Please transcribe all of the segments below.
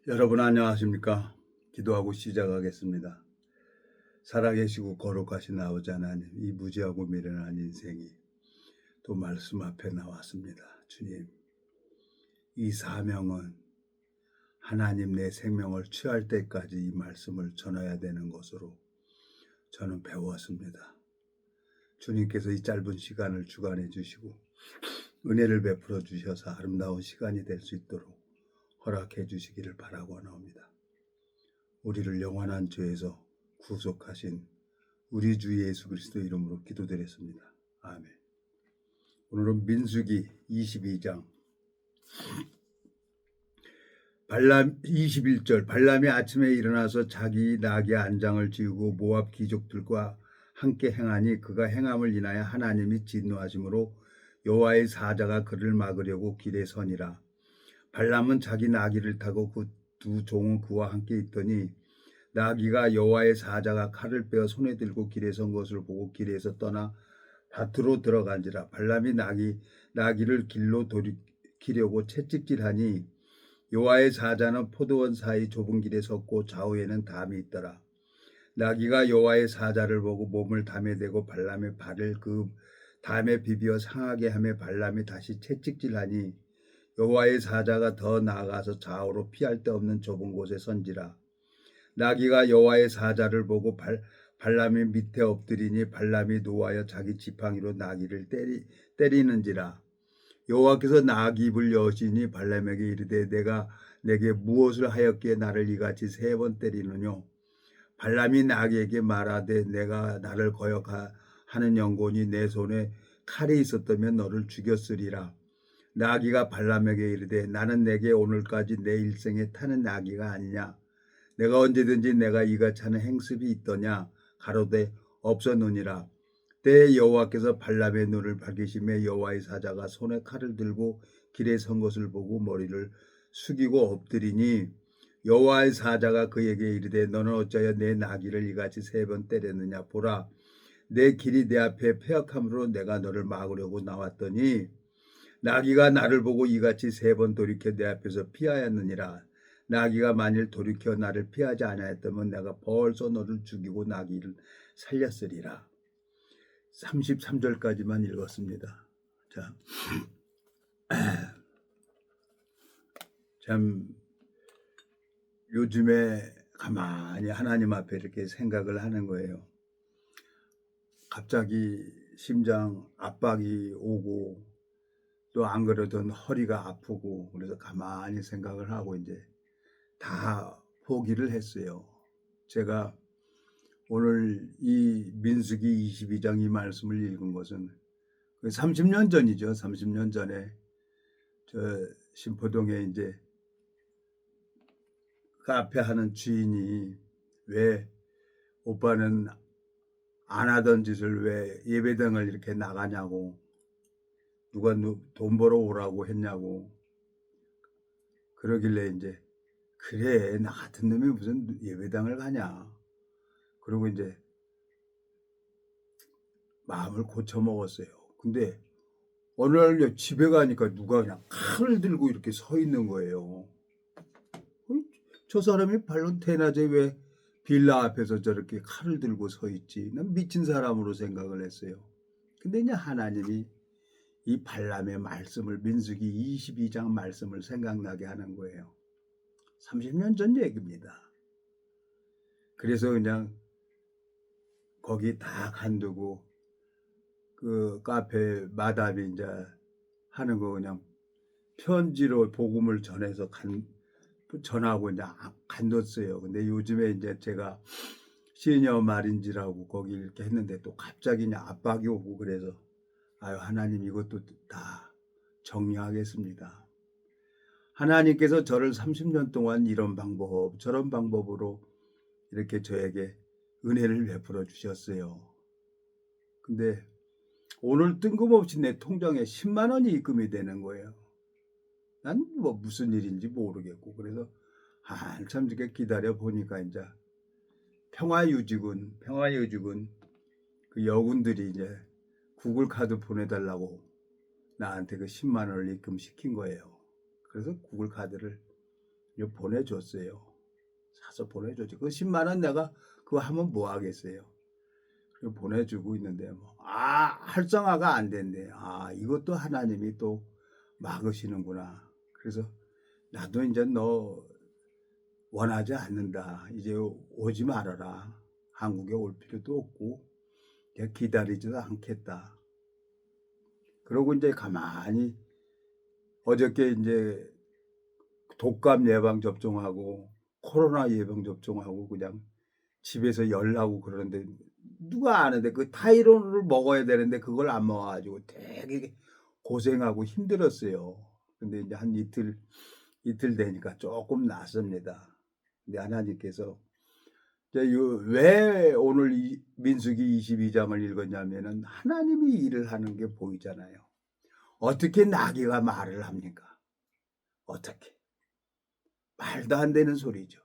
여러분 안녕하십니까? 기도하고 시작하겠습니다. 살아계시고 거룩하신 아버지 하나님, 이 무지하고 미련한 인생이 또 말씀 앞에 나왔습니다. 주님, 이 사명은 하나님 내 생명을 취할 때까지 이 말씀을 전해야 되는 것으로 저는 배웠습니다. 주님께서 이 짧은 시간을 주관해 주시고 은혜를 베풀어 주셔서 아름다운 시간이 될 수 있도록 허락해 주시기를 바라고 나옵니다. 우리를 영원한 죄에서 구속하신 우리 주 예수 그리스도 이름으로 기도드렸습니다. 아멘. 오늘은 민수기 22장 21절 발람이 아침에 일어나서 자기 나귀 안장을 지우고 모압 귀족들과 함께 행하니 그가 행함을 인하여 하나님이 진노하심으로 여호와의 사자가 그를 막으려고 길에 서니라. 발람은 자기 나귀를 타고 그 두 종은 그와 함께 있더니 나귀가 여호와의 사자가 칼을 빼어 손에 들고 길에 선 것을 보고 길에서 떠나 밭으로 들어간지라. 발람이 나귀를 길로 돌이키려고 채찍질하니 여호와의 사자는 포도원 사이 좁은 길에 섰고 좌우에는 담이 있더라. 나귀가 여호와의 사자를 보고 몸을 담에 대고 발람의 발을 그 담에 비비어 상하게 하며 발람이 다시 채찍질하니 여호와의 사자가 더 나아가서 좌우로 피할 데 없는 좁은 곳에 선지라. 나귀가 여호와의 사자를 보고 발람이 밑에 엎드리니 발람이 노하여 자기 지팡이로 나귀를 때리는지라. 여호와께서 나귀 입을 여시니 발람에게 이르되 내가 내게 무엇을 하였기에 나를 이같이 3번 때리느뇨. 발람이 나귀에게 말하되 내가 나를 거역하는 영혼이 내 손에 칼이 있었다면 너를 죽였으리라. 나귀가 발람에게 이르되 나는 내게 오늘까지 내 일생에 타는 나귀가 아니냐. 내가 언제든지 내가 이같이 하는 행습이 있더냐. 가로되 없었느니라. 때에 여호와께서 발람의 눈을 밝히시며 여호와의 사자가 손에 칼을 들고 길에 선 것을 보고 머리를 숙이고 엎드리니 여호와의 사자가 그에게 이르되 너는 어찌하여 내 나귀를 이같이 3번 때렸느냐. 보라, 내 길이 내 앞에 패역함으로 내가 너를 막으려고 나왔더니 나귀가 나를 보고 이같이 3번 돌이켜 내 앞에서 피하였느니라. 나귀가 만일 돌이켜 나를 피하지 아니하였다면 내가 벌써 너를 죽이고 나귀를 살렸으리라. 33절까지만 읽었습니다. 자, 참 요즘에 가만히 하나님 앞에 이렇게 생각을 하는 거예요. 갑자기 심장 압박이 오고 또 안 그러던 허리가 아프고 그래서 가만히 생각을 하고 이제 다 포기를 했어요. 제가 오늘 이 민수기 22장 이 말씀을 읽은 것은 30년 전이죠. 30년 전에 저 신포동에 이제 카페 하는 주인이 왜 오빠는 안 하던 짓을 왜 예배당을 이렇게 나가냐고, 누가 돈 벌어 오라고 했냐고 그러길래 이제 그래 나 같은 놈이 무슨 예배당을 가냐. 그리고 이제 마음을 고쳐 먹었어요. 근데 어느 날 집에 가니까 누가 그냥 칼을 들고 이렇게 서 있는 거예요. 저 사람이 발로 대낮에 왜 빌라 앞에서 저렇게 칼을 들고 서 있지? 난 미친 사람으로 생각을 했어요. 근데 이제 하나님이 이 발람의 말씀을 민수기 22장 말씀을 생각나게 하는 거예요. 30년 전 얘기입니다. 그래서 그냥 거기 다 간두고 그 카페 마담이 이제 하는 거 그냥 편지로 복음을 전해서 전하고 이제 간뒀어요. 근데 요즘에 이제 제가 시니어 마린지라고 거기 이렇게 했는데 또 갑자기 그냥 압박이 오고 그래서 아유 하나님 이것도 다 정리하겠습니다. 하나님께서 저를 30년 동안 이런 방법 저런 방법으로 이렇게 저에게 은혜를 베풀어 주셨어요. 근데 오늘 뜬금없이 내 통장에 10만 원이 입금이 되는 거예요. 난 뭐 무슨 일인지 모르겠고 그래서 한참 이렇게 기다려 보니까 이제 평화유직은 그 여군들이 이제 구글 카드 보내달라고 나한테 그 10만 원을 입금시킨 거예요. 그래서 구글 카드를 보내줬어요. 사서 보내줬지. 그 10만 원 내가 그거 하면 뭐 하겠어요. 그리고 보내주고 있는데 활성화가 안 된대. 이것도 하나님이 또 막으시는구나. 그래서 나도 이제 너 원하지 않는다. 이제 오지 말아라. 한국에 올 필요도 없고 내가 기다리지도 않겠다. 그러고 이제 가만히 어저께 이제 독감 예방 접종하고 코로나 예방 접종하고 그냥 집에서 열나고 그러는데 누가 아는데 그 타이로를 먹어야 되는데 그걸 안 먹어가지고 되게 고생하고 힘들었어요. 근데 이제 한 이틀 되니까 조금 낫습니다. 근데 하나님께서 왜 오늘 민수기 22장을 읽었냐면은 하나님이 일을 하는 게 보이잖아요. 어떻게 나귀가 말을 합니까? 어떻게? 말도 안 되는 소리죠.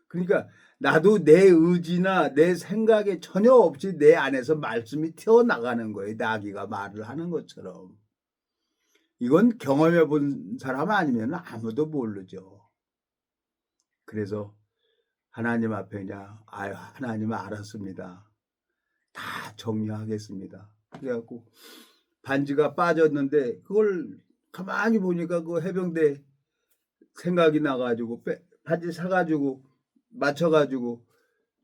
그러니까 나도 내 의지나 내 생각에 전혀 없이 내 안에서 말씀이 튀어나가는 거예요. 나귀가 말을 하는 것처럼. 이건 경험해 본 사람 아니면 아무도 모르죠. 그래서 하나님 앞에 그냥 하나님 알았습니다. 다 정리하겠습니다. 그래갖고 반지가 빠졌는데 그걸 가만히 보니까 그 해병대 생각이 나가지고 반지 사가지고 맞춰가지고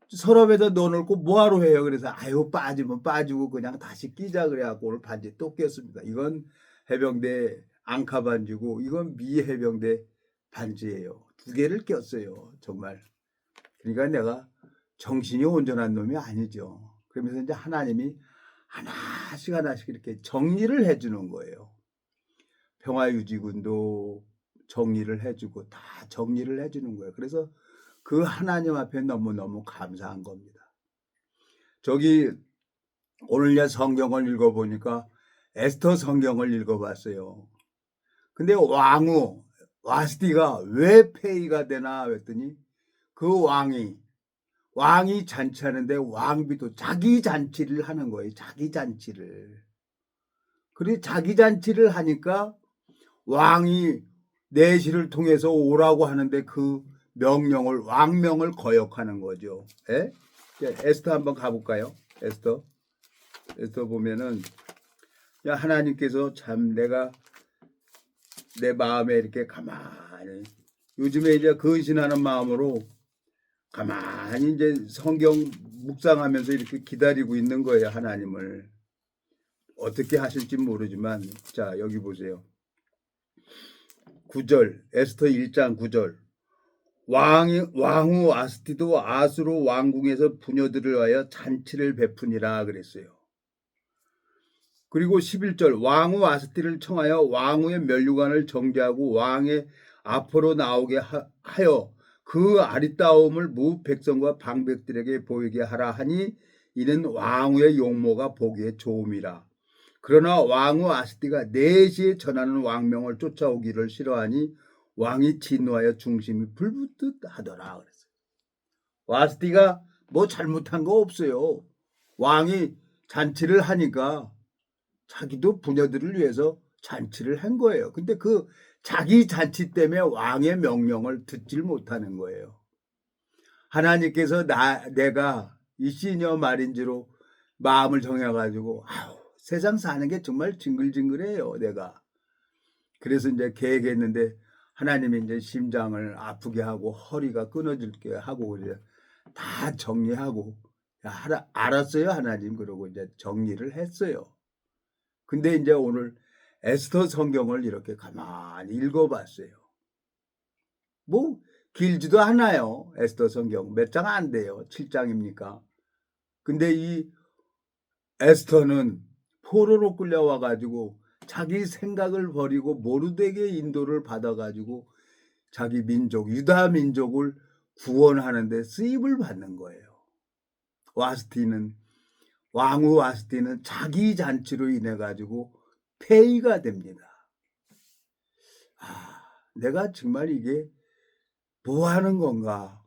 서랍에다 넣어놓고 뭐하러 해요. 그래서 빠지면 빠지고 그냥 다시 끼자 그래갖고 오늘 반지 또 꼈습니다. 이건 해병대 앙카 반지고 이건 미 해병대 반지예요. 2개를 꼈어요. 정말. 그러니까 내가 정신이 온전한 놈이 아니죠. 그러면서 이제 하나님이 하나씩 이렇게 정리를 해주는 거예요. 평화유지군도 정리를 해주고 다 정리를 해주는 거예요. 그래서 그 하나님 앞에 너무너무 감사한 겁니다. 저기 오늘 내 성경을 읽어보니까 에스더 성경을 읽어봤어요. 근데 왕후 와스티가 왜 폐위가 되나 했더니 그 왕이 잔치하는데 왕비도 자기 잔치를 하는 거예요. 자기 잔치를. 그리고 자기 잔치를 하니까 왕이 내시를 통해서 오라고 하는데 그 왕명을 거역하는 거죠. 예? 에스더 한번 가볼까요? 에스더 보면은 하나님께서 참 내가 내 마음에 이렇게 가만히 요즘에 이제 근신하는 마음으로 가만히 이제 성경 묵상하면서 이렇게 기다리고 있는 거예요. 하나님을 어떻게 하실지 모르지만 자 여기 보세요. 9절 에스더 1장 9절 왕후 와스티도 아수르 왕궁에서 부녀들을 위하여 잔치를 베푸니라 그랬어요. 그리고 11절 왕후 와스티를 청하여 왕후의 면류관을 정지하고 왕의 앞으로 나오게 하여 그 아리따움을 무 백성과 방백들에게 보이게 하라 하니 이는 왕후의 용모가 보기에 좋음이라. 그러나 왕후 와스티가 내시에 전하는 왕명을 쫓아오기를 싫어하니 왕이 진노하여 중심이 불붙듯 하더라 그랬어요. 와스티가 뭐 잘못한 거 없어요. 왕이 잔치를 하니까 자기도 부녀들을 위해서 잔치를 한 거예요. 근데 그 자기 잔치 때문에 왕의 명령을 듣질 못하는 거예요. 하나님께서 내가 이 시녀 말인지로 마음을 정해가지고 세상 사는 게 정말 징글징글해요. 내가. 그래서 이제 계획했는데 하나님이 이제 심장을 아프게 하고 허리가 끊어질게 하고 그래 다 정리하고 알았어요 하나님. 그러고 이제 정리를 했어요. 근데 이제 오늘 에스더 성경을 이렇게 가만히 읽어봤어요. 뭐 길지도 않아요. 에스더 성경 몇 장 안 돼요. 7장입니까? 근데 이 에스더는 포로로 끌려와가지고 자기 생각을 버리고 모르드게의 인도를 받아가지고 자기 민족 유다 민족을 구원하는데 쓰임을 받는 거예요. 왕후 와스티는 자기 잔치로 인해 가지고 폐위가 됩니다. 내가 정말 이게 뭐 하는 건가?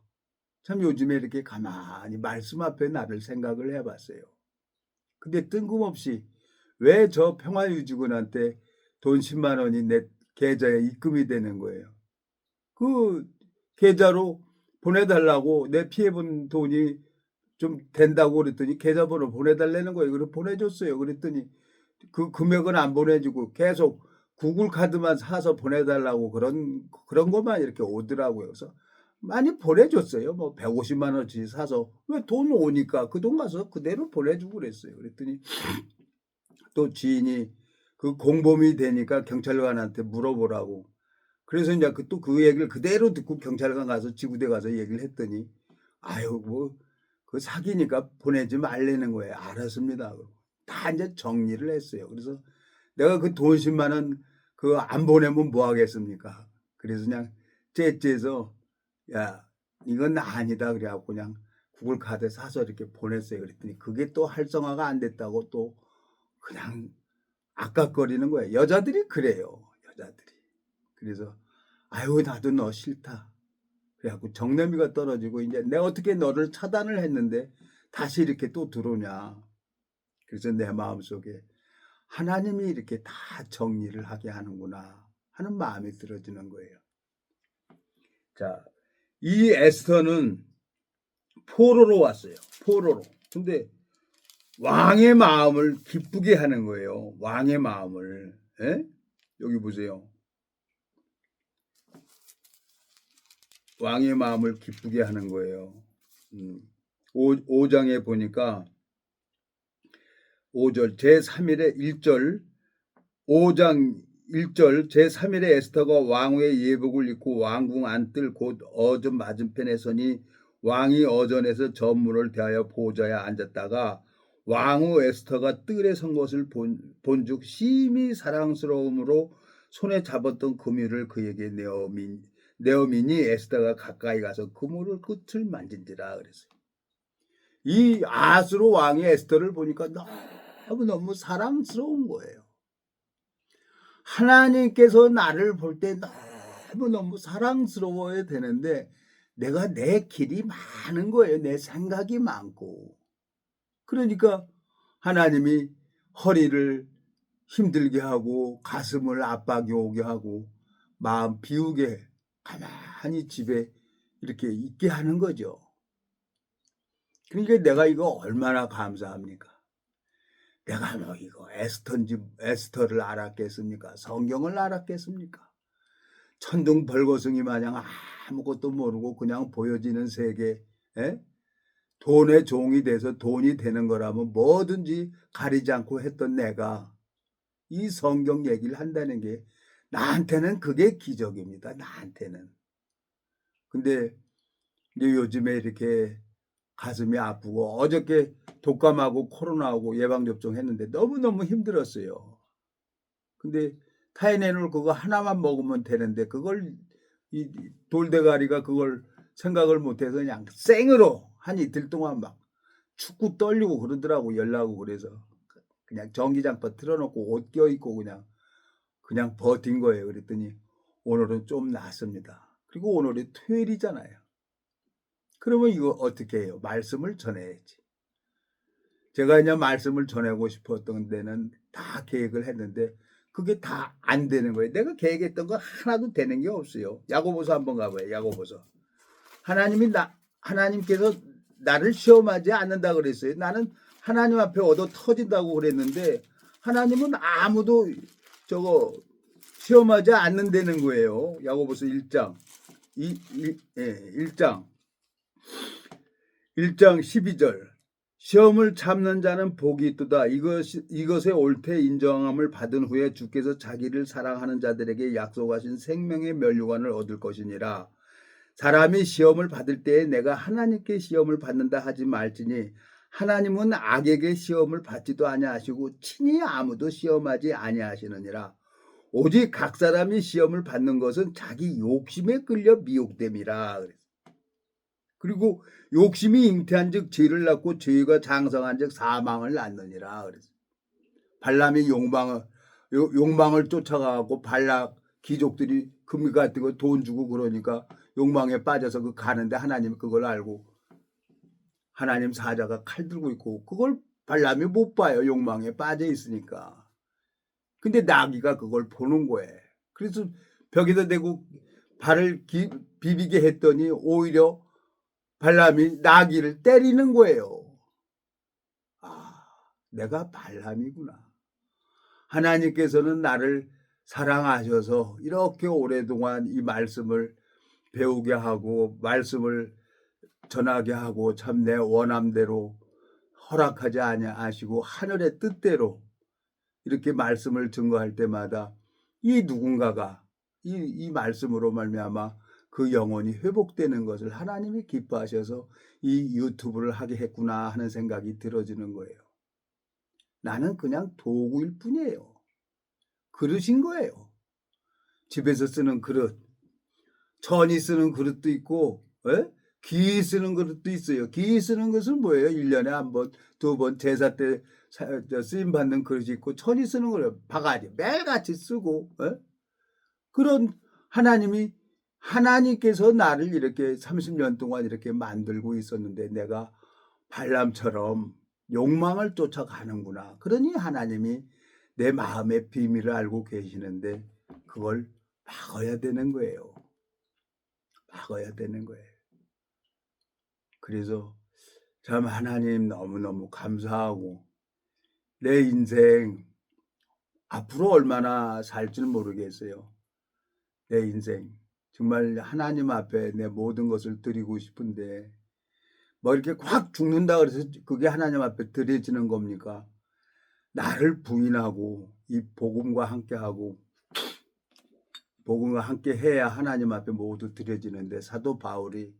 참 요즘에 이렇게 가만히 말씀 앞에 나를 생각을 해봤어요. 근데 뜬금없이 왜 저 평화유지군한테 돈 10만 원이 내 계좌에 입금이 되는 거예요. 그 계좌로 보내달라고 내 피해본 돈이 좀 된다고 그랬더니 계좌번호 보내달라는 거예요. 그래서 보내줬어요. 그랬더니 그 금액은 안 보내주고 계속 구글 카드만 사서 보내달라고 그런 것만 이렇게 오더라고요. 그래서 많이 보내줬어요. 뭐 150만 원치 사서 왜 돈 오니까 그 돈 가서 그대로 보내주고 그랬어요. 그랬더니 또 지인이 그 공범이 되니까 경찰관한테 물어보라고. 그래서 이제 또 그 얘기를 그대로 듣고 경찰관 가서 지구대 가서 얘기를 했더니 아유 뭐 그 사기니까 보내지 말라는 거예요. 알았습니다. 다 이제 정리를 했어요. 그래서 내가 그 돈 10만 원 그 안 보내면 뭐 하겠습니까? 그래서 그냥 째째서 야 이건 아니다 그래 갖고 그냥 구글 카드 사서 이렇게 보냈어요. 그랬더니 그게 또 활성화가 안 됐다고 또 그냥 악각거리는 거예요. 여자들이 그래요. 여자들이. 그래서 아유 나도 너 싫다. 그래 갖고 정내미가 떨어지고 이제 내가 어떻게 너를 차단을 했는데 다시 이렇게 또 들어오냐. 그래서 내 마음속에 하나님이 이렇게 다 정리를 하게 하는구나 하는 마음이 들어지는 거예요. 자, 이 에스더는 포로로 왔어요. 포로로. 근데 왕의 마음을 기쁘게 하는 거예요. 왕의 마음을. 에? 여기 보세요. 왕의 마음을 기쁘게 하는 거예요. 5장에 보니까 5절 제3일에 1절 5장 1절 제3일에 에스더가 왕후의 예복을 입고 왕궁 안뜰 곧 어전 맞은편에 서니 왕이 어전에서 전문을 대하여 보좌에 앉았다가 왕후 에스더가 뜰에 선 것을 본즉 심히 사랑스러움으로 손에 잡았던 그물을 그에게 내어미니 에스더가 가까이 가서 그물을 끝을 만진지라 그랬어요. 이 아수르 왕이 에스더를 보니까 너무너무 사랑스러운 거예요. 하나님께서 나를 볼 때 너무너무 사랑스러워야 되는데 내가 내 길이 많은 거예요. 내 생각이 많고. 그러니까 하나님이 허리를 힘들게 하고 가슴을 압박이 오게 하고 마음 비우게 가만히 집에 이렇게 있게 하는 거죠. 그러니까 내가 이거 얼마나 감사합니까? 내가 뭐 이거 에스더를 알았겠습니까? 성경을 알았겠습니까? 천둥 벌거숭이 마냥 아무것도 모르고 그냥 보여지는 세계, 돈의 종이 돼서 돈이 되는 거라면 뭐든지 가리지 않고 했던 내가 이 성경 얘기를 한다는 게 나한테는 그게 기적입니다. 나한테는. 근데 이제 요즘에 이렇게 가슴이 아프고 어저께 독감하고 코로나하고 예방접종 했는데 너무너무 힘들었어요. 근데 타이레놀 그거 하나만 먹으면 되는데 그걸 이 돌대가리가 그걸 생각을 못해서 그냥 생으로 한 이틀 동안 막 축구 떨리고 그러더라고 열나고 그래서 그냥 전기장판 틀어놓고 옷 껴입고 그냥 버틴 거예요. 그랬더니 오늘은 좀 낫습니다. 그리고 오늘이 토요일이잖아요. 그러면 이거 어떻게 해요? 말씀을 전해야지. 제가 그냥 말씀을 전하고 싶었던 데는 다 계획을 했는데 그게 다 안 되는 거예요. 내가 계획했던 거 하나도 되는 게 없어요. 야고보서 한번 가봐요. 야고보서. 하나님께서 나를 시험하지 않는다 그랬어요. 나는 하나님 앞에 얻어 터진다고 그랬는데 하나님은 아무도 저거 시험하지 않는다는 거예요. 야고보서 1장 1장 12절 시험을 참는 자는 복이 있도다. 이것의 옳되 인정함을 받은 후에 주께서 자기를 사랑하는 자들에게 약속하신 생명의 면류관을 얻을 것이니라. 사람이 시험을 받을 때에 내가 하나님께 시험을 받는다 하지 말지니 하나님은 악에게 시험을 받지도 아니하시고 친히 아무도 시험하지 아니하시느니라. 오직 각 사람이 시험을 받는 것은 자기 욕심에 끌려 미혹됨이라. 그리고 욕심이 잉태한즉 죄를 낳고 죄가 장성한즉 사망을 낳느니라. 그래서 발람이 욕망을 쫓아가고 발락 귀족들이 금이 같은 거 돈 주고 그러니까 욕망에 빠져서 그 가는데 하나님이 그걸 알고 하나님 사자가 칼 들고 있고 그걸 발람이 못 봐요. 욕망에 빠져 있으니까. 근데 나귀가 그걸 보는 거예요. 그래서 벽에다 대고 발을 비비게 했더니 오히려 발람이 나귀를 때리는 거예요. 아, 내가 발람이구나. 하나님께서는 나를 사랑하셔서 이렇게 오랫동안 이 말씀을 배우게 하고 말씀을 전하게 하고 참 내 원함대로 허락하지 아니하시고 하늘의 뜻대로 이렇게 말씀을 증거할 때마다 이 누군가가 이 말씀으로 말미암아 그 영혼이 회복되는 것을 하나님이 기뻐하셔서 이 유튜브를 하게 했구나 하는 생각이 들어지는 거예요. 나는 그냥 도구일 뿐이에요. 그릇인 거예요. 집에서 쓰는 그릇, 천이 쓰는 그릇도 있고 귀 쓰는 그릇도 있어요. 귀 쓰는 것은 뭐예요? 1년에 한 번, 두 번 제사 때 쓰임 받는 그릇이 있고 천이 쓰는 그릇 바가지 매일같이 쓰고 그런 하나님께서 나를 이렇게 30년 동안 이렇게 만들고 있었는데 내가 발람처럼 욕망을 쫓아가는구나. 그러니 하나님이 내 마음의 비밀을 알고 계시는데 그걸 막아야 되는 거예요. 막아야 되는 거예요. 그래서 참 하나님 너무너무 감사하고 내 인생 앞으로 얼마나 살지는 모르겠어요. 내 인생 정말 하나님 앞에 내 모든 것을 드리고 싶은데 뭐 이렇게 확 죽는다 그래서 그게 하나님 앞에 드려지는 겁니까? 나를 부인하고 이 복음과 함께하고 복음과 함께 해야 하나님 앞에 모두 드려지는데 사도 바울이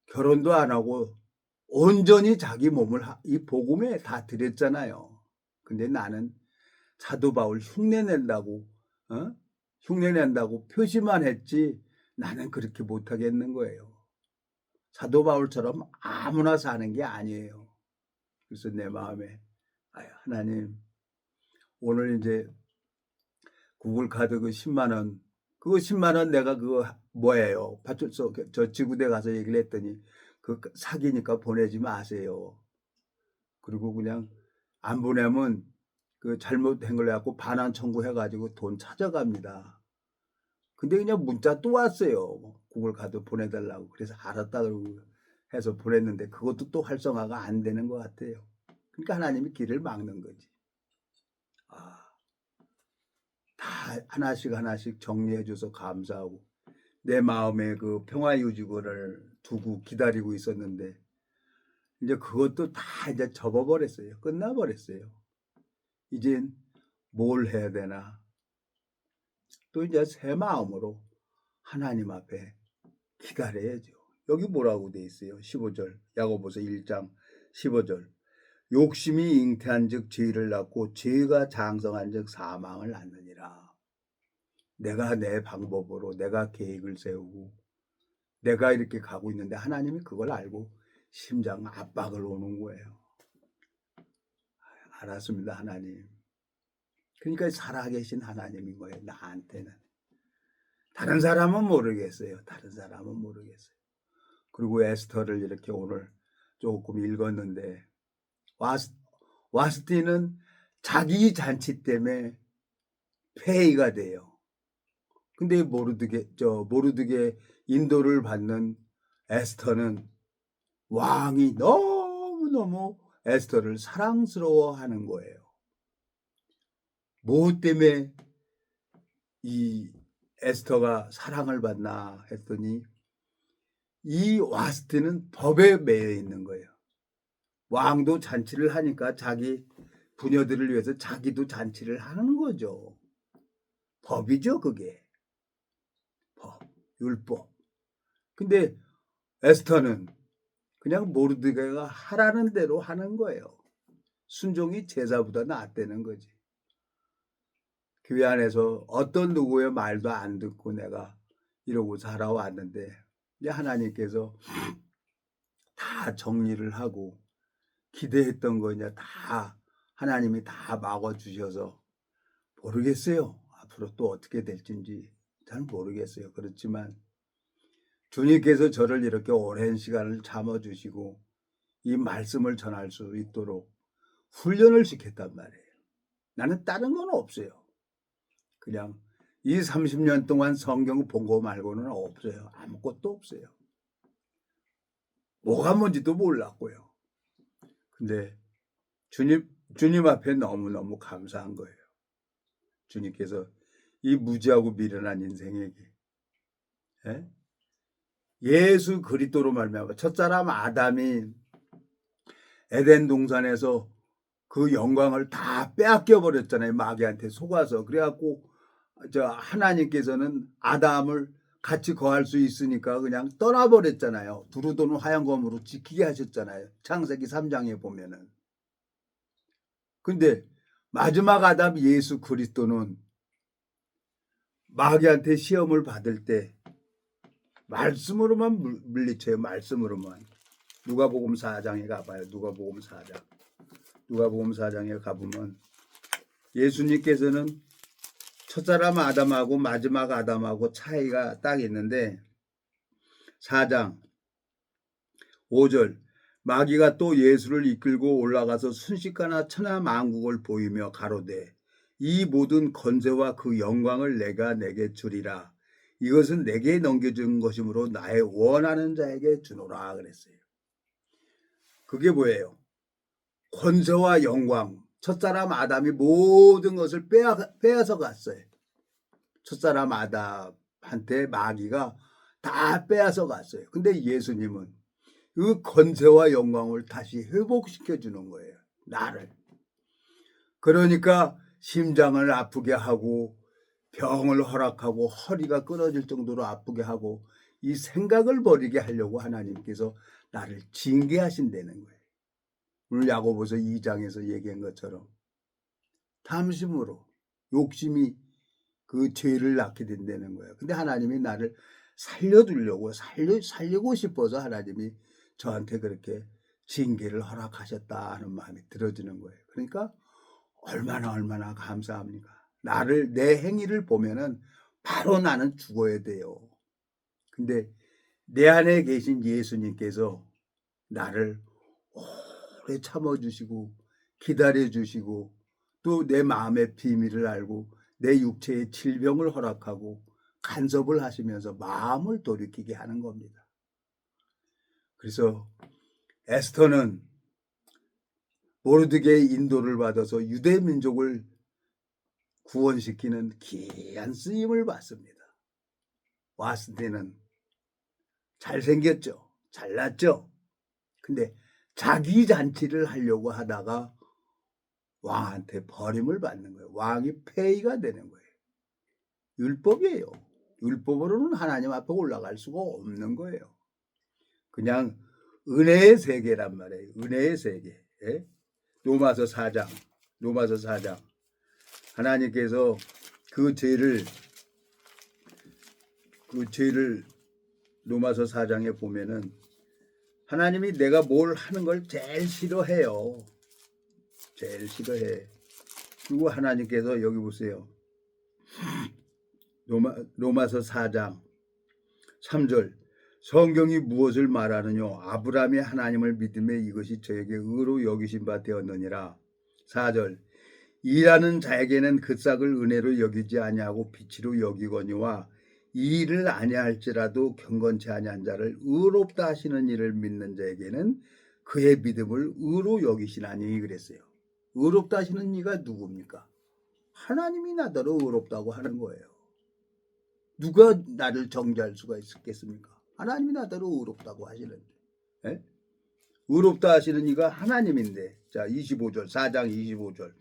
결혼도 안 하고 온전히 자기 몸을 이 복음에 다 드렸잖아요. 근데 나는 사도 바울 흉내낸다고 표시만 했지 나는 그렇게 못하겠는 거예요. 사도 바울처럼 아무나 사는 게 아니에요. 그래서 내 마음에 하나님 오늘 이제 구글 카드 그 10만 원 그거 10만 원 내가 그거 뭐예요? 파출소 저 지구대 가서 얘기를 했더니 그 사기니까 보내지 마세요. 그리고 그냥 안 보내면 그 잘못된 걸 갖고 반환 청구해가지고 돈 찾아갑니다. 근데 그냥 문자 또 왔어요. 구글 카드 보내달라고. 그래서 알았다 그러고 해서 보냈는데 그것도 또 활성화가 안 되는 것 같아요. 그러니까 하나님이 길을 막는 거지. 다 하나씩 정리해 줘서 감사하고 내 마음에 그 평화유지구를 두고 기다리고 있었는데 이제 그것도 다 이제 접어버렸어요. 끝나버렸어요. 이젠 뭘 해야 되나? 또 이제 새 마음으로 하나님 앞에 기다려야죠. 여기 뭐라고 돼 있어요? 15절 야고보서 1장 15절 욕심이 잉태한 즉 죄를 낳고 죄가 장성한 즉 사망을 낳느니라. 내가 내 방법으로 내가 계획을 세우고 내가 이렇게 가고 있는데 하나님이 그걸 알고 심장 압박을 오는 거예요. 알았습니다, 하나님. 그러니까 살아계신 하나님인 거예요, 나한테는. 다른 사람은 모르겠어요. 그리고 에스터를 이렇게 오늘 조금 읽었는데 와스티는 자기 잔치 때문에 폐위가 돼요. 근데 모르드게 인도를 받는 에스터는 왕이 너무너무 에스터를 사랑스러워하는 거예요. 뭐 때문에 이 에스터가 사랑을 받나 했더니 이 와스티는 법에 매여 있는 거예요. 왕도 잔치를 하니까 자기 부녀들을 위해서 자기도 잔치를 하는 거죠. 법이죠, 그게. 법, 율법. 근데 에스터는 그냥 모르드게가 하라는 대로 하는 거예요. 순종이 제사보다 낫다는 거지. 교회 안에서 어떤 누구의 말도 안 듣고 내가 이러고 살아왔는데 이제 하나님께서 다 정리를 하고 기대했던 거 이제 다 하나님이 다 막아주셔서 모르겠어요. 앞으로 또 어떻게 될지 잘 모르겠어요. 그렇지만 주님께서 저를 이렇게 오랜 시간을 참아주시고 이 말씀을 전할 수 있도록 훈련을 시켰단 말이에요. 나는 다른 건 없어요. 그냥 이 30년 동안 성경 본 거 말고는 없어요. 아무것도 없어요. 뭐가 뭔지도 몰랐고요. 근데 주님 앞에 너무너무 감사한 거예요. 주님께서 이 무지하고 미련한 인생에게 예? 예수 그리스도로 말미암아 첫사람 아담이 에덴 동산에서 그 영광을 다 빼앗겨 버렸잖아요. 마귀한테 속아서. 그래갖고 하나님께서는 아담을 같이 거할 수 있으니까 그냥 떠나버렸잖아요. 두루도는 화양검으로 지키게 하셨잖아요. 창세기 3장에 보면은. 근데 마지막 아담 예수 그리스도는 마귀한테 시험을 받을 때 말씀으로만 물리쳐요. 말씀으로만. 누가복음 4장에 가봐요. 누가복음 4장. 누가복음 4장에 가보면 예수님께서는 첫사람 아담하고 마지막 아담하고 차이가 딱 있는데 4장 5절 마귀가 또 예수를 이끌고 올라가서 순식간에 천하 만국을 보이며 가로되 이 모든 권세와 그 영광을 내가 내게 주리라. 이것은 내게 넘겨준 것이므로 나의 원하는 자에게 주노라 그랬어요. 그게 뭐예요? 권세와 영광. 첫사람 아담이 모든 것을 빼앗아 갔어요. 첫사람 아담한테 마귀가 다 빼앗아 갔어요. 근데 예수님은 그 권세와 영광을 다시 회복시켜 주는 거예요. 나를. 그러니까 심장을 아프게 하고 병을 허락하고 허리가 끊어질 정도로 아프게 하고 이 생각을 버리게 하려고 하나님께서 나를 징계하신다는 거예요. 오늘 야고보서 2장에서 얘기한 것처럼 탐심으로 욕심이 그 죄를 낳게 된다는 거예요. 근데 하나님이 나를 살려두려고 살리고 싶어서 하나님이 저한테 그렇게 징계를 허락하셨다 하는 마음이 들어지는 거예요. 그러니까 얼마나 감사합니까? 나를 내 행위를 보면은 바로 나는 죽어야 돼요. 근데 내 안에 계신 예수님께서 나를 오래 참아주시고 기다려주시고 또 내 마음의 비밀을 알고 내 육체의 질병을 허락하고 간섭을 하시면서 마음을 돌이키게 하는 겁니다. 그래서 에스더는 모르드게의 인도를 받아서 유대 민족을 구원시키는 귀한 쓰임을 받습니다. 왔을 때는 잘생겼죠. 잘났죠. 근데 자기 잔치를 하려고 하다가 왕한테 버림을 받는 거예요. 왕이 폐위가 되는 거예요. 율법이에요. 율법으로는 하나님 앞에 올라갈 수가 없는 거예요. 그냥 은혜의 세계란 말이에요. 은혜의 세계. 예? 로마서 4장. 하나님께서 그 죄를 로마서 4장에 보면은 하나님이 내가 뭘 하는 걸 제일 싫어해요. 제일 싫어해. 그리고 하나님께서 여기 보세요. 로마서 4장 3절 성경이 무엇을 말하느냐 아브라함이 하나님을 믿음에 이것이 저에게 의로 여기신 바 되었느니라. 4절 일하는 자에게는 그 싹을 은혜로 여기지 아니하고 빛으로 여기거니와 이 일을 아니할지라도 경건치 아니한 자를 의롭다 하시는 일을 믿는 자에게는 그의 믿음을 의로 여기시나니 그랬어요. 의롭다 하시는 이가 누굽니까? 하나님이 나더러 의롭다고 하는 거예요. 누가 나를 정죄할 수가 있겠습니까? 하나님이 나더러 의롭다고 하시는데. 예? 의롭다 하시는 이가 하나님인데. 자, 25절, 4장 25절.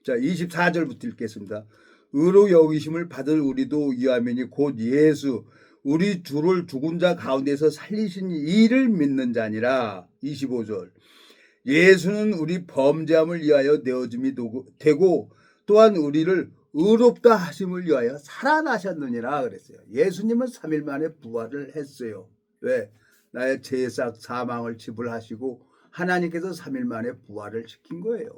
자, 24절부터 읽겠습니다. 의로 여기심을 받을 우리도 이하면이 곧 예수 우리 주를 죽은 자 가운데서 살리신 이를 믿는 자니라. 25절 예수는 우리 범죄함을 위하여 내어짐이 되고 또한 우리를 의롭다 하심을 위하여 살아나셨느니라 그랬어요. 예수님은 3일 만에 부활을 했어요. 왜? 나의 죄악 사망을 지불하시고 하나님께서 3일 만에 부활을 시킨 거예요.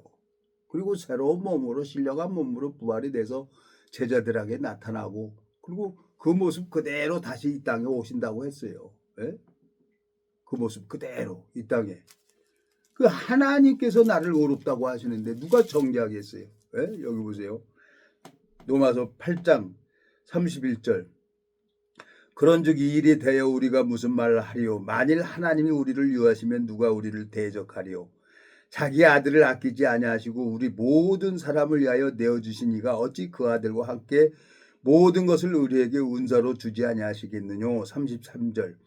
그리고 새로운 몸으로 신령한 몸으로 부활이 돼서 제자들에게 나타나고 그리고 그 모습 그대로 다시 이 땅에 오신다고 했어요. 예? 그 모습 그대로 이 땅에. 그 하나님께서 나를 의롭다고 하시는데 누가 정죄하겠어요? 예? 여기 보세요. 로마서 8장 31절. 그런즉 이 일이 되어 우리가 무슨 말을 하리요? 만일 하나님이 우리를 유하시면 누가 우리를 대적하리요? 자기 아들을 아끼지 아니하시고 우리 모든 사람을 위하여 내어주신 이가 어찌 그 아들과 함께 모든 것을 우리에게 은사로 주지 아니하시겠느뇨? 33절.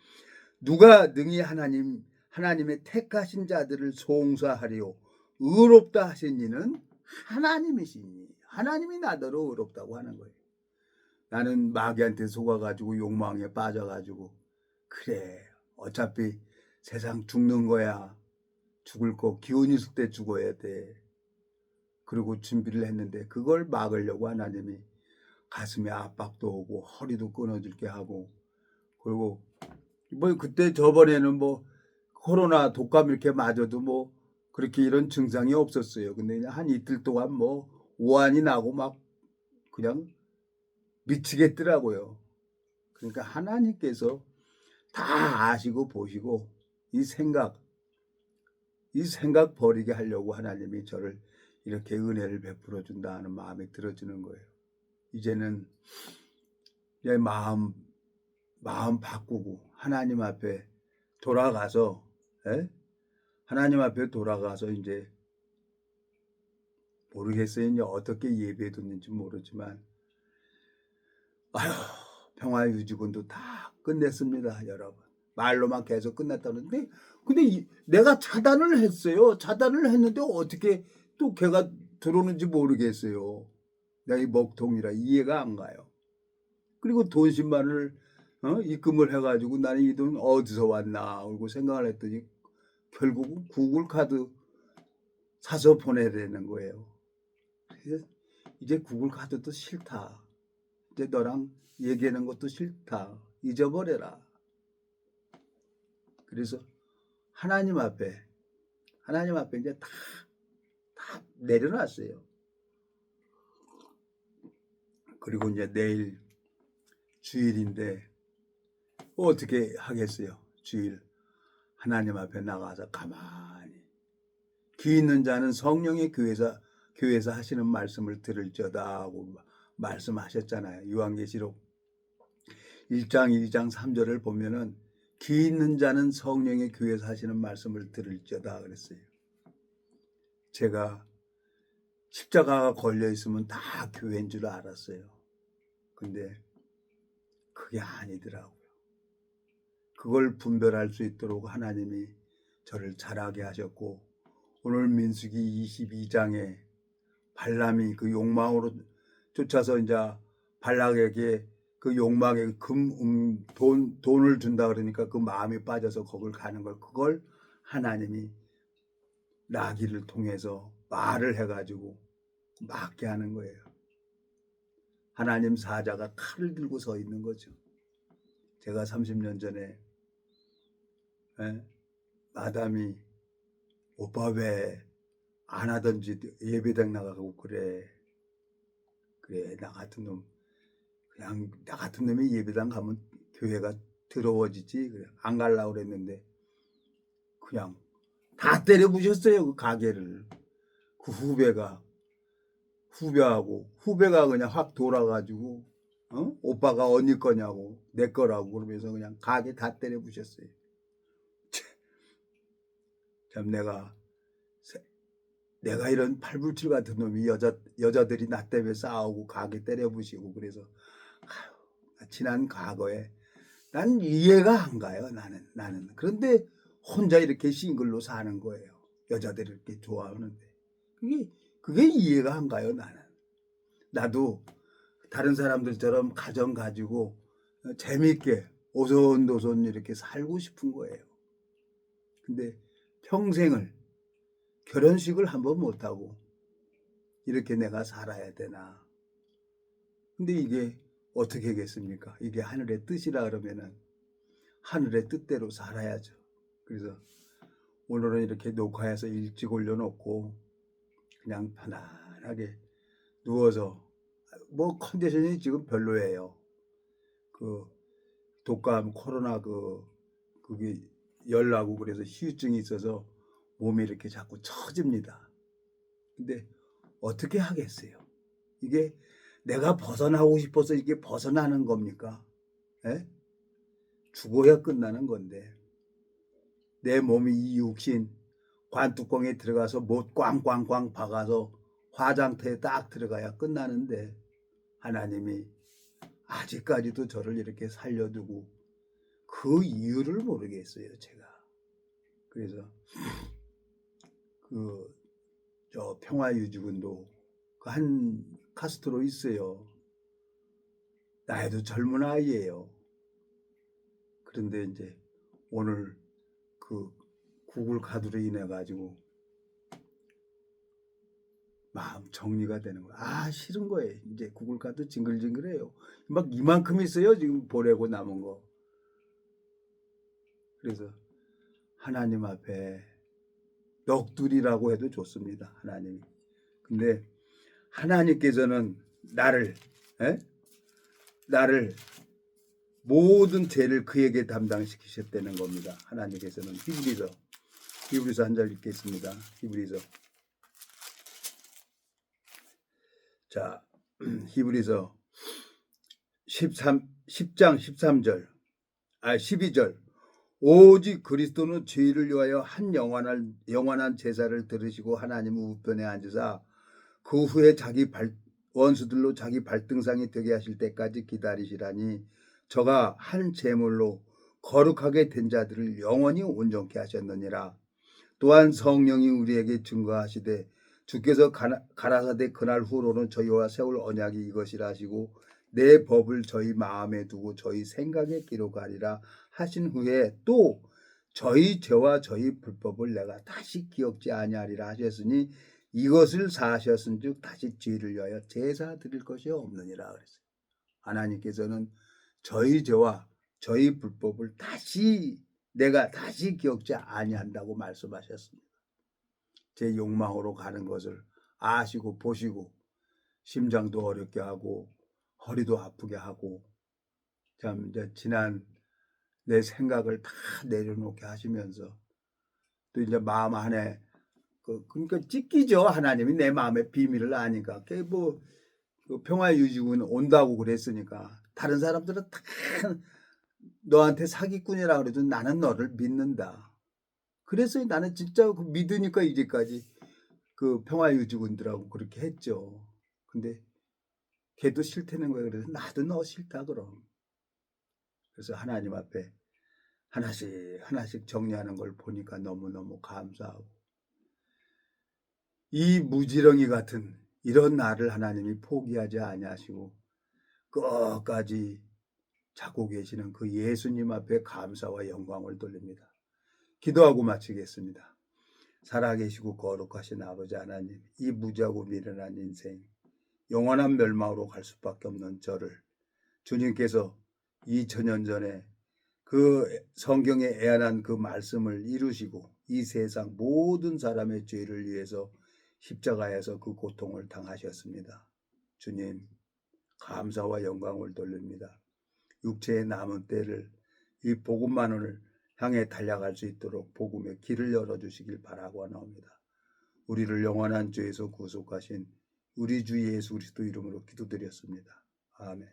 누가 능히 하나님의 택하신 자들을 송사하리요? 의롭다 하신 이는 하나님이시니. 하나님이 나더러 의롭다고 하는 거예요. 나는 마귀한테 속아가지고 욕망에 빠져가지고 그래 어차피 세상 죽는 거야. 죽을 거 기운 있을 때 죽어야 돼. 그리고 준비를 했는데 그걸 막으려고 하나님이 가슴에 압박도 오고 허리도 끊어질게 하고 그리고 뭐 그때 저번에는 뭐 코로나 독감 이렇게 맞아도 뭐 그렇게 이런 증상이 없었어요. 근데 그냥 한 이틀 동안 뭐 오한이 나고 막 그냥 미치겠더라고요. 그러니까 하나님께서 다 아시고 보시고 이 생각 버리게 하려고 하나님이 저를 이렇게 은혜를 베풀어 준다 하는 마음이 들어지는 거예요. 이제는 내 마음 바꾸고 하나님 앞에 돌아가서 하나님 앞에 돌아가서 이제 모르겠어요. 이제 어떻게 예배했는지 모르지만 아휴 평화유지군도 다 끝냈습니다, 여러분. 말로만 계속 끝났다는데 근데 내가 차단을 했어요. 차단을 했는데 어떻게 또 걔가 들어오는지 모르겠어요. 내가 이 먹통이라 이해가 안 가요. 그리고 돈 10만을 입금을 해가지고 나는 이 돈 어디서 왔나 그러고 생각을 했더니 결국은 구글 카드 사서 보내야 되는 거예요. 그래서 이제 구글 카드도 싫다. 이제 너랑 얘기하는 것도 싫다. 잊어버려라. 그래서 하나님 앞에 이제 다 내려놨어요. 그리고 이제 내일 주일인데 어떻게 하겠어요? 주일 하나님 앞에 나가서 가만히 귀 있는 자는 성령의 교회에서 하시는 말씀을 들을지어다 하고 말씀하셨잖아요. 요한계시록 1장 2장 3절을 보면은 귀 있는 자는 성령의 교회에서 하시는 말씀을 들을지어다 그랬어요. 제가 십자가가 걸려 있으면 다 교회인 줄 알았어요. 근데 그게 아니더라고요. 그걸 분별할 수 있도록 하나님이 저를 자라게 하셨고 오늘 민수기 22장에 발람이 그 욕망으로 쫓아서 이제 발락에게 그 욕망에 돈을 준다 그러니까 그 마음이 빠져서 거길 가는 걸 그걸 하나님이 나귀를 통해서 말을 해가지고 막게 하는 거예요. 하나님 사자가 칼을 들고 서 있는 거죠. 제가 30년 전에 마담이 오빠 왜 안 하던지 예배당 나가고 그래 나 같은 놈 그냥 나 같은 놈이 예배당 가면 교회가 더러워지지 그래 안 가려고 그랬는데 그냥 다 때려 부셨어요. 그 가게를 그 후배가 그냥 확 돌아가지고 오빠가 언니 거냐고 내 거라고 그러면서 그냥 가게 다 때려 부셨어요. 참 내가 이런 팔불출 같은 놈이 여자들이 나 때문에 싸우고 가게 때려 부시고 그래서 지난 과거에 난 이해가 안 가요. 나는 그런데 혼자 이렇게 싱글로 사는 거예요. 여자들이 이렇게 좋아하는데 그게 이해가 안 가요. 나도 다른 사람들처럼 가정 가지고 재미있게 오손도손 이렇게 살고 싶은 거예요. 근데 평생을 결혼식을 한번 못하고 이렇게 내가 살아야 되나. 근데 이게 어떻게 하겠습니까? 이게 하늘의 뜻이라 그러면은 하늘의 뜻대로 살아야죠. 그래서 오늘은 이렇게 녹화해서 일찍 올려놓고 그냥 편안하게 누워서 뭐 컨디션이 지금 별로예요. 그 독감 코로나 그게 열나고 그래서 후유증이 있어서 몸이 이렇게 자꾸 처집니다. 근데 어떻게 하겠어요? 이게 내가 벗어나고 싶어서 이게 벗어나는 겁니까? 예? 죽어야 끝나는 건데 내 몸이 이 육신 관뚜껑에 들어가서 못 꽝꽝꽝 박아서 화장터에 딱 들어가야 끝나는데 하나님이 아직까지도 저를 이렇게 살려두고 그 이유를 모르겠어요, 제가. 그래서 저 평화유지군도 한 카스트로 있어요. 나이도 젊은 아이예요. 그런데 이제 오늘 그 구글 카드로 인해 가지고 마음 정리가 되는 거야. 아, 싫은 거예요. 이제 구글 카드 징글징글해요. 막 이만큼 있어요, 지금 보내고 남은 거. 그래서 하나님 앞에 넋두리라고 해도 좋습니다, 하나님이. 근데 하나님께서는 나를 모든 죄를 그에게 담당시키셨다는 겁니다. 하나님께서는. 히브리서 한 절 읽겠습니다. 히브리서. 자, 히브리서 10장 13절, 12절. 오직 그리스도는 죄를 위하여 한 영원한 제사를 들으시고 하나님 우편에 앉으사 그 후에 자기 원수들로 자기 발등상이 되게 하실 때까지 기다리시라니 저가 한 제물로 거룩하게 된 자들을 영원히 온전케 하셨느니라. 또한 성령이 우리에게 증거하시되 주께서 가라사대 그날 후로는 저희와 세울 언약이 이것이라 하시고 내 법을 저희 마음에 두고 저희 생각에 기록하리라 하신 후에 또 저희 죄와 저희 불법을 내가 다시 기억지 아니하리라 하셨으니 이것을 사하셨은즉 다시 죄를 위하여 제사 드릴 것이 없느니라 그랬어요. 하나님께서는 저희 죄와 저희 불법을 내가 다시 기억지 아니한다고 말씀하셨습니다. 제 욕망으로 가는 것을 아시고 보시고 심장도 어렵게 하고 허리도 아프게 하고 참 이제 지난 내 생각을 다 내려놓게 하시면서 또 이제 마음 안에 그러니까 찢기죠. 하나님이 내 마음의 비밀을 아니까. 그 평화유지군 온다고 그랬으니까 다른 사람들은 다 너한테 사기꾼이라 그래도 나는 너를 믿는다. 그래서 나는 진짜 믿으니까 이제까지 그 평화유지군들하고 그렇게 했죠. 근데 걔도 싫다는 거예요. 그래서 나도 너 싫다 그럼. 그래서 하나님 앞에 하나씩 정리하는 걸 보니까 너무너무 감사하고 이 무지렁이 같은 이런 나를 하나님이 포기하지 아니하시고 끝까지 잡고 계시는 그 예수님 앞에 감사와 영광을 돌립니다. 기도하고 마치겠습니다. 살아계시고 거룩하신 아버지 하나님, 이 무지하고 미련한 인생, 영원한 멸망으로 갈 수밖에 없는 저를 주님께서 2000년 전에 그 성경에 애안한 그 말씀을 이루시고 이 세상 모든 사람의 죄를 위해서 십자가에서 그 고통을 당하셨습니다. 주님, 감사와 영광을 돌립니다. 육체의 남은 때를 이 복음만을 향해 달려갈 수 있도록 복음의 길을 열어주시길 바라고 나옵니다. 우리를 영원한 죄에서 구속하신 우리 주 예수 그리스도 이름으로 기도드렸습니다. 아멘.